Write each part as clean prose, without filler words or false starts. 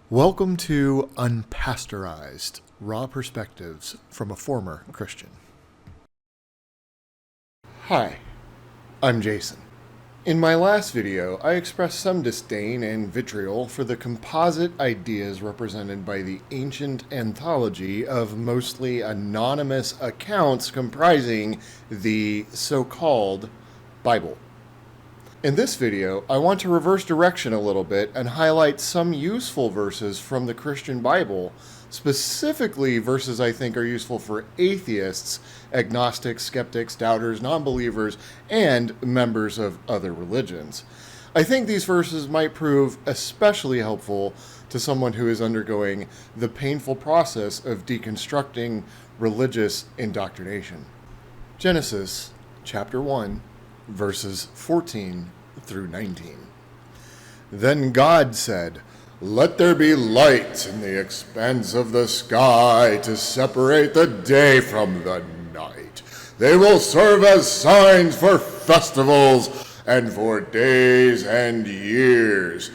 Welcome to Unpasteurized, Raw Perspectives from a Former Christian. Hi, I'm Jason. In my last video, I expressed some disdain and vitriol for the composite ideas represented by the ancient anthology of mostly anonymous accounts comprising the so-called Bible. In this video, I want to reverse direction a little bit and highlight some useful verses from the Christian Bible, specifically verses I think are useful for atheists, agnostics, skeptics, doubters, non-believers, and members of other religions. I think these verses might prove especially helpful to someone who is undergoing the painful process of deconstructing religious indoctrination. Genesis chapter 1, verses 14 through 19. Then God said, "Let there be light in the expanse of the sky to separate the day from the night. They will serve as signs for festivals and for days and years.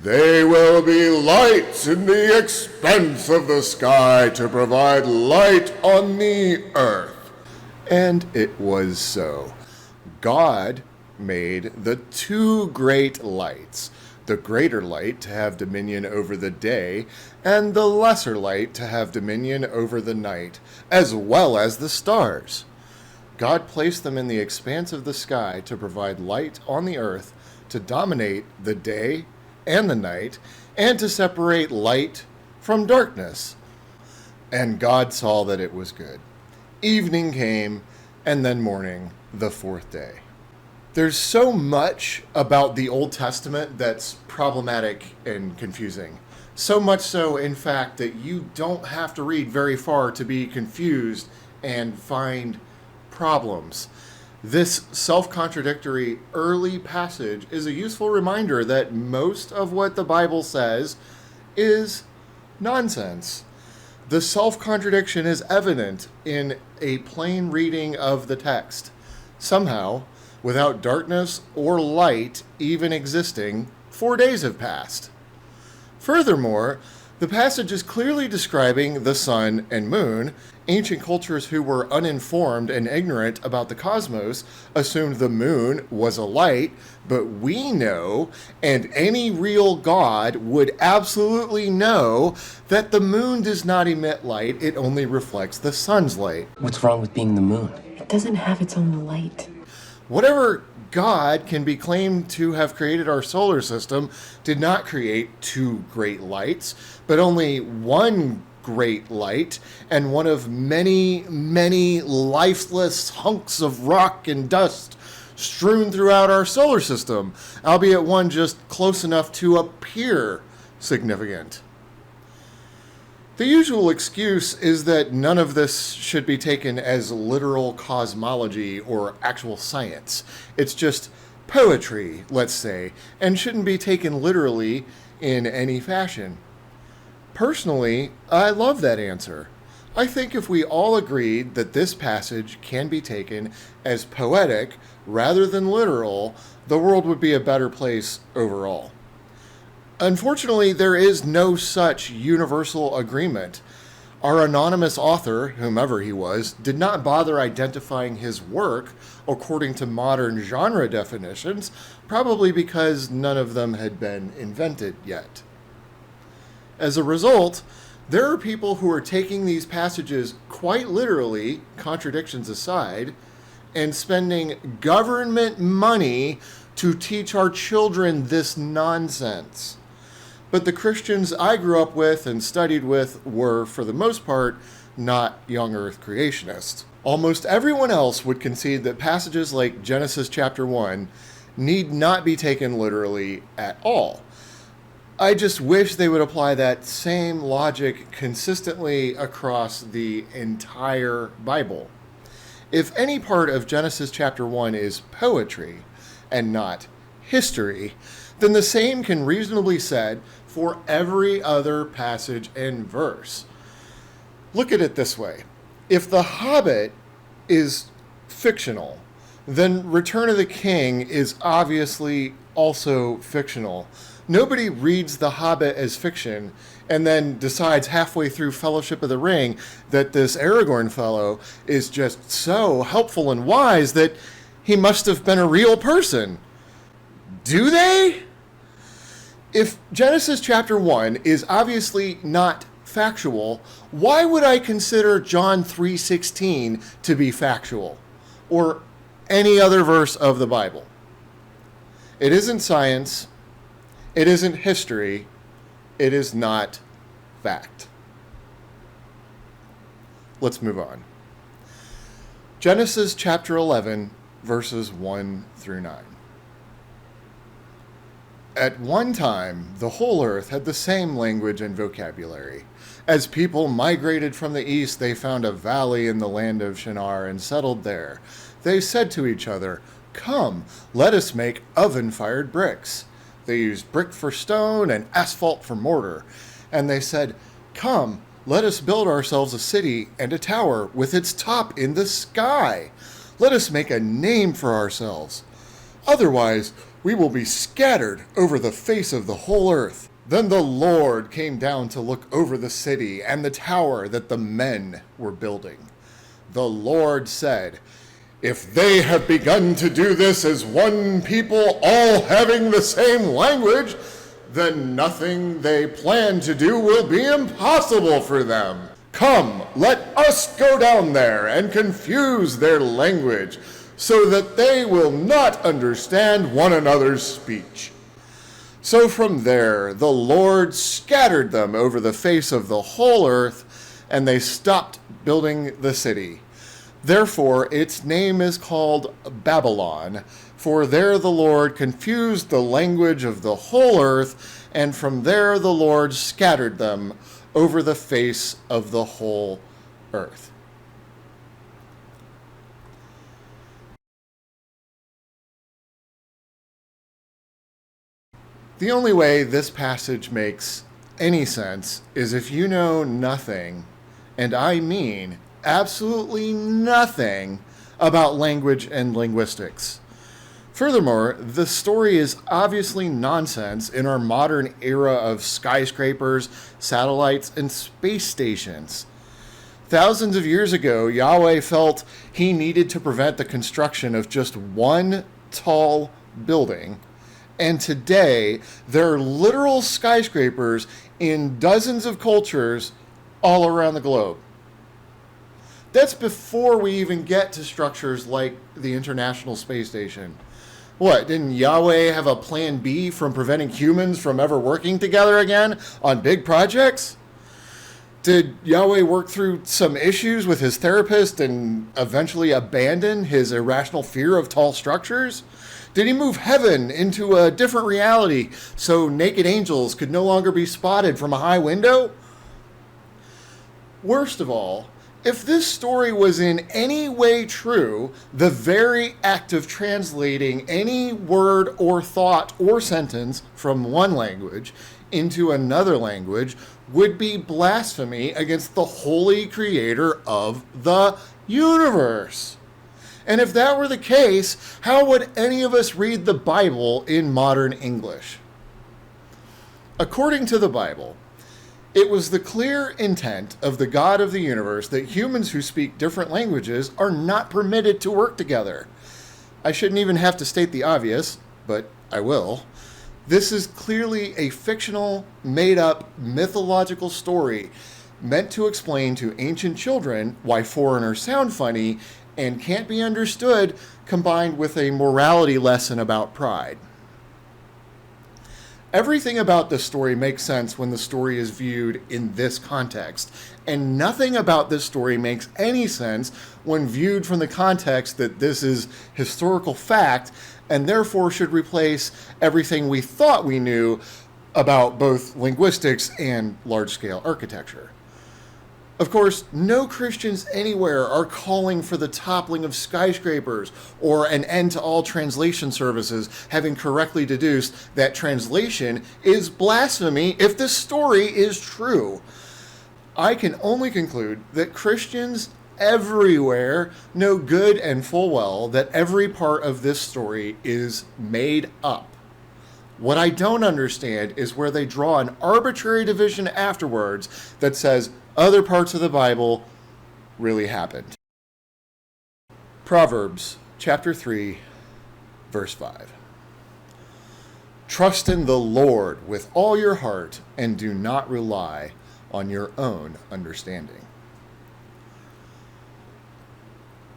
They will be lights in the expanse of the sky to provide light on the earth." And it was so. God made the two great lights, the greater light to have dominion over the day, and the lesser light to have dominion over the night, as well as the stars. God placed them in the expanse of the sky to provide light on the earth, to dominate the day and the night, and to separate light from darkness. And God saw that it was good. Evening came, and then morning, the fourth day. There's so much about the Old Testament that's problematic and confusing. So much so, in fact, that you don't have to read very far to be confused and find problems. This self-contradictory early passage is a useful reminder that most of what the Bible says is nonsense. The self-contradiction is evident in a plain reading of the text. Somehow, without darkness or light even existing, 4 days have passed. Furthermore, the passage is clearly describing the sun and moon. Ancient cultures who were uninformed and ignorant about the cosmos assumed the moon was a light, but we know, and any real God would absolutely know, that the moon does not emit light, it only reflects the sun's light. What's wrong with being the moon? It doesn't have its own light. Whatever God can be claimed to have created our solar system did not create two great lights, but only one great light, and one of many, many lifeless hunks of rock and dust strewn throughout our solar system, albeit one just close enough to appear significant. The usual excuse is that none of this should be taken as literal cosmology or actual science. It's just poetry, let's say, and shouldn't be taken literally in any fashion. Personally, I love that answer. I think if we all agreed that this passage can be taken as poetic rather than literal, the world would be a better place overall. Unfortunately, there is no such universal agreement. Our anonymous author, whomever he was, did not bother identifying his work according to modern genre definitions, probably because none of them had been invented yet. As a result, there are people who are taking these passages quite literally, contradictions aside, and spending government money to teach our children this nonsense. But the Christians I grew up with and studied with were, for the most part, not young earth creationists. Almost everyone else would concede that passages like Genesis chapter 1 need not be taken literally at all. I just wish they would apply that same logic consistently across the entire Bible. If any part of Genesis chapter 1 is poetry and not history, then the same can reasonably be said for every other passage and verse. Look at it this way. If The Hobbit is fictional, then Return of the King is obviously also fictional. Nobody reads The Hobbit as fiction and then decides halfway through Fellowship of the Ring that this Aragorn fellow is just so helpful and wise that he must have been a real person. Do they? If Genesis chapter 1 is obviously not factual, why would I consider John 3:16 to be factual? Or any other verse of the Bible? It isn't science. It isn't history. It is not fact. Let's move on. Genesis chapter 11, verses 1 through 9. At one time, the whole earth had the same language and vocabulary. As people migrated from the east, they found a valley in the land of Shinar and settled there. They said to each other, "Come, let us make oven-fired bricks." They used brick for stone and asphalt for mortar. And they said, "Come, let us build ourselves a city and a tower with its top in the sky. Let us make a name for ourselves. Otherwise, we will be scattered over the face of the whole earth." Then the Lord came down to look over the city and the tower that the men were building. The Lord said, "If they have begun to do this as one people, all having the same language, then nothing they plan to do will be impossible for them. Come, let us go down there and confuse their language, so that they will not understand one another's speech." So from there, the Lord scattered them over the face of the whole earth, and they stopped building the city. Therefore, its name is called Babylon, for there the Lord confused the language of the whole earth, and from there the Lord scattered them over the face of the whole earth. The only way this passage makes any sense is if you know nothing, and I mean absolutely nothing, about language and linguistics. Furthermore, the story is obviously nonsense in our modern era of skyscrapers, satellites, and space stations. Thousands of years ago, Yahweh felt he needed to prevent the construction of just one tall building. And today, there are literal skyscrapers in dozens of cultures all around the globe. That's before we even get to structures like the International Space Station. What, didn't Yahweh have a plan B from preventing humans from ever working together again on big projects? Did Yahweh work through some issues with his therapist and eventually abandon his irrational fear of tall structures? Did he move heaven into a different reality so naked angels could no longer be spotted from a high window? Worst of all, if this story was in any way true, the very act of translating any word or thought or sentence from one language into another language would be blasphemy against the holy creator of the universe. And if that were the case, how would any of us read the Bible in modern English? According to the Bible, it was the clear intent of the God of the universe that humans who speak different languages are not permitted to work together. I shouldn't even have to state the obvious, but I will. This is clearly a fictional, made-up, mythological story meant to explain to ancient children why foreigners sound funny and can't be understood, combined with a morality lesson about pride. Everything about this story makes sense when the story is viewed in this context, and nothing about this story makes any sense when viewed from the context that this is historical fact and therefore should replace everything we thought we knew about both linguistics and large-scale architecture. Of course, no Christians anywhere are calling for the toppling of skyscrapers or an end to all translation services, having correctly deduced that translation is blasphemy if this story is true. I can only conclude that Christians everywhere know good and full well that every part of this story is made up. What I don't understand is where they draw an arbitrary division afterwards that says other parts of the Bible really happened. Proverbs chapter 3, verse 5. Trust in the Lord with all your heart and do not rely on your own understanding.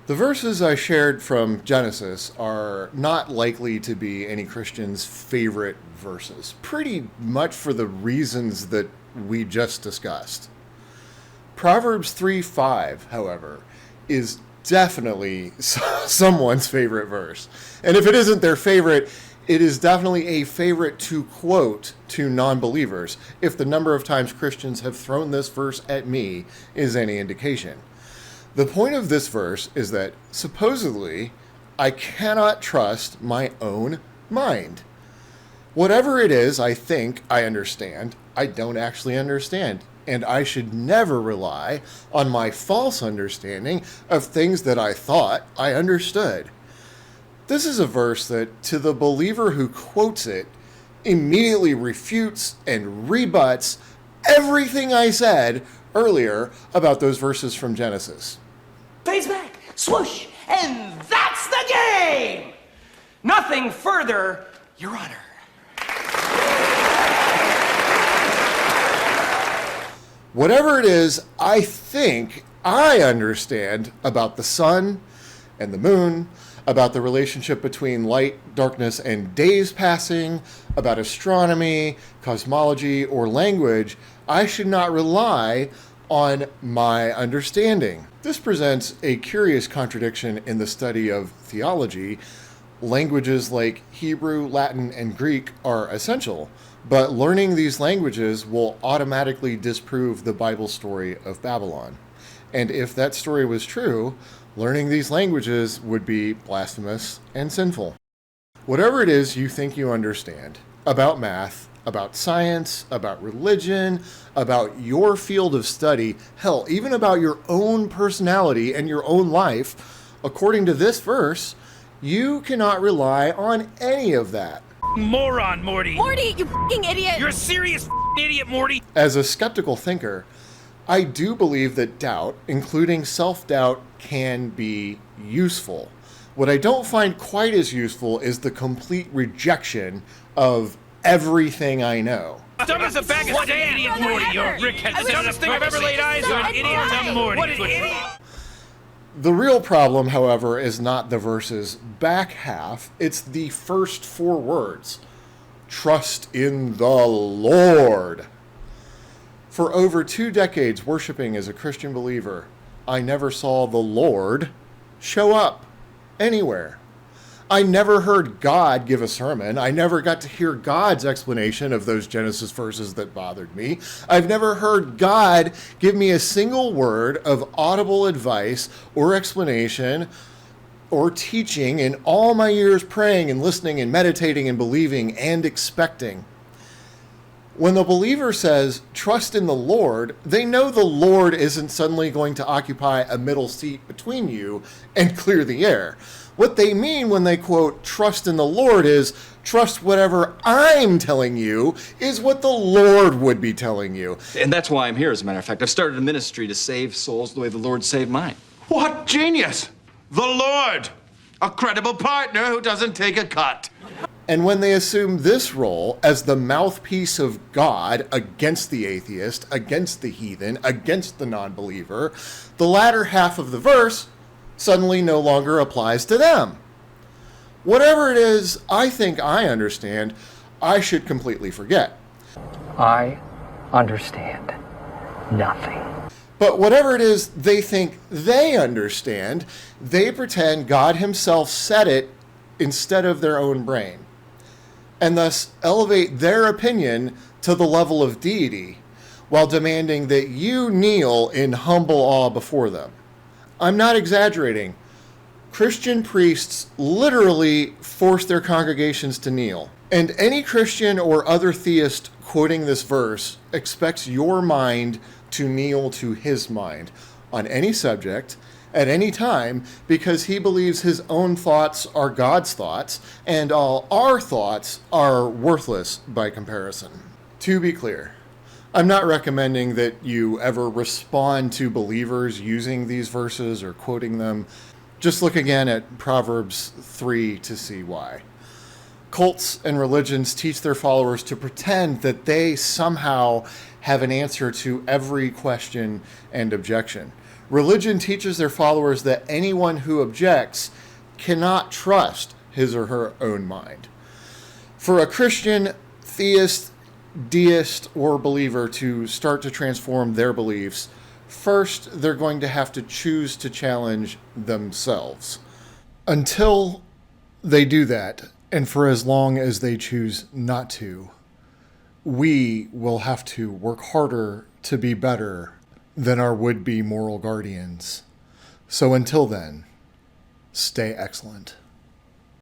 The verses I shared from Genesis are not likely to be any Christian's favorite verses, pretty much for the reasons that we just discussed. Proverbs 3:5, however, is definitely someone's favorite verse. And if it isn't their favorite, it is definitely a favorite to quote to non-believers, if the number of times Christians have thrown this verse at me is any indication. The point of this verse is that, supposedly, I cannot trust my own mind. Whatever it is I think I understand, I don't actually understand. And I should never rely on my false understanding of things that I thought I understood. This is a verse that, to the believer who quotes it, immediately refutes and rebuts everything I said earlier about those verses from Genesis. Fades back, swoosh, and that's the game! Nothing further, Your Honor. Whatever it is I think I understand about the sun and the moon, about the relationship between light, darkness, and days passing, about astronomy, cosmology, or language, I should not rely on my understanding. This presents a curious contradiction in the study of theology. Languages like Hebrew, Latin, and Greek are essential, but learning these languages will automatically disprove the Bible story of Babylon. And if that story was true, learning these languages would be blasphemous and sinful. Whatever it is you think you understand about math, about science, about religion, about your field of study, hell, even about your own personality and your own life, according to this verse, you cannot rely on any of that. Moron, Morty! Morty, you fucking idiot! You're a serious idiot, Morty! As a skeptical thinker, I do believe that doubt, including self-doubt, can be useful. What I don't find quite as useful is the complete rejection of everything I know. Dumb as a bag of sand, idiot, Morty! You're a brickhead. The dumbest thing I've ever laid eyes on, idiot, dumb Morty. What an idiot! The real problem, however, is not the verse's back half. It's the first four words. Trust in the Lord. For over 2 decades worshiping as a Christian believer, I never saw the Lord show up anywhere. I never heard God give a sermon. I never got to hear God's explanation of those Genesis verses that bothered me. I've never heard God give me a single word of audible advice or explanation or teaching in all my years praying and listening and meditating and believing and expecting. When the believer says, trust in the Lord, they know the Lord isn't suddenly going to occupy a middle seat between you and clear the air. What they mean when they quote, trust in the Lord, is trust whatever I'm telling you is what the Lord would be telling you. And that's why I'm here, as a matter of fact. I've started a ministry to save souls the way the Lord saved mine. What genius! The Lord! A credible partner who doesn't take a cut. And when they assume this role as the mouthpiece of God against the atheist, against the heathen, against the non-believer, the latter half of the verse suddenly no longer applies to them. Whatever it is I think I understand, I should completely forget. I understand nothing. But whatever it is they think they understand, they pretend God himself said it instead of their own brain, and thus elevate their opinion to the level of deity while demanding that you kneel in humble awe before them. I'm not exaggerating. Christian priests literally force their congregations to kneel. And any Christian or other theist quoting this verse expects your mind to kneel to his mind on any subject at any time because he believes his own thoughts are God's thoughts and all our thoughts are worthless by comparison. To be clear, I'm not recommending that you ever respond to believers using these verses or quoting them. Just look again at Proverbs 3 to see why. Cults and religions teach their followers to pretend that they somehow have an answer to every question and objection. Religion teaches their followers that anyone who objects cannot trust his or her own mind. For a Christian, theist, deist, or believer to start to transform their beliefs, first they're going to have to choose to challenge themselves. Until they do that, and for as long as they choose not to, we will have to work harder to be better than our would-be moral guardians. So until then, stay excellent.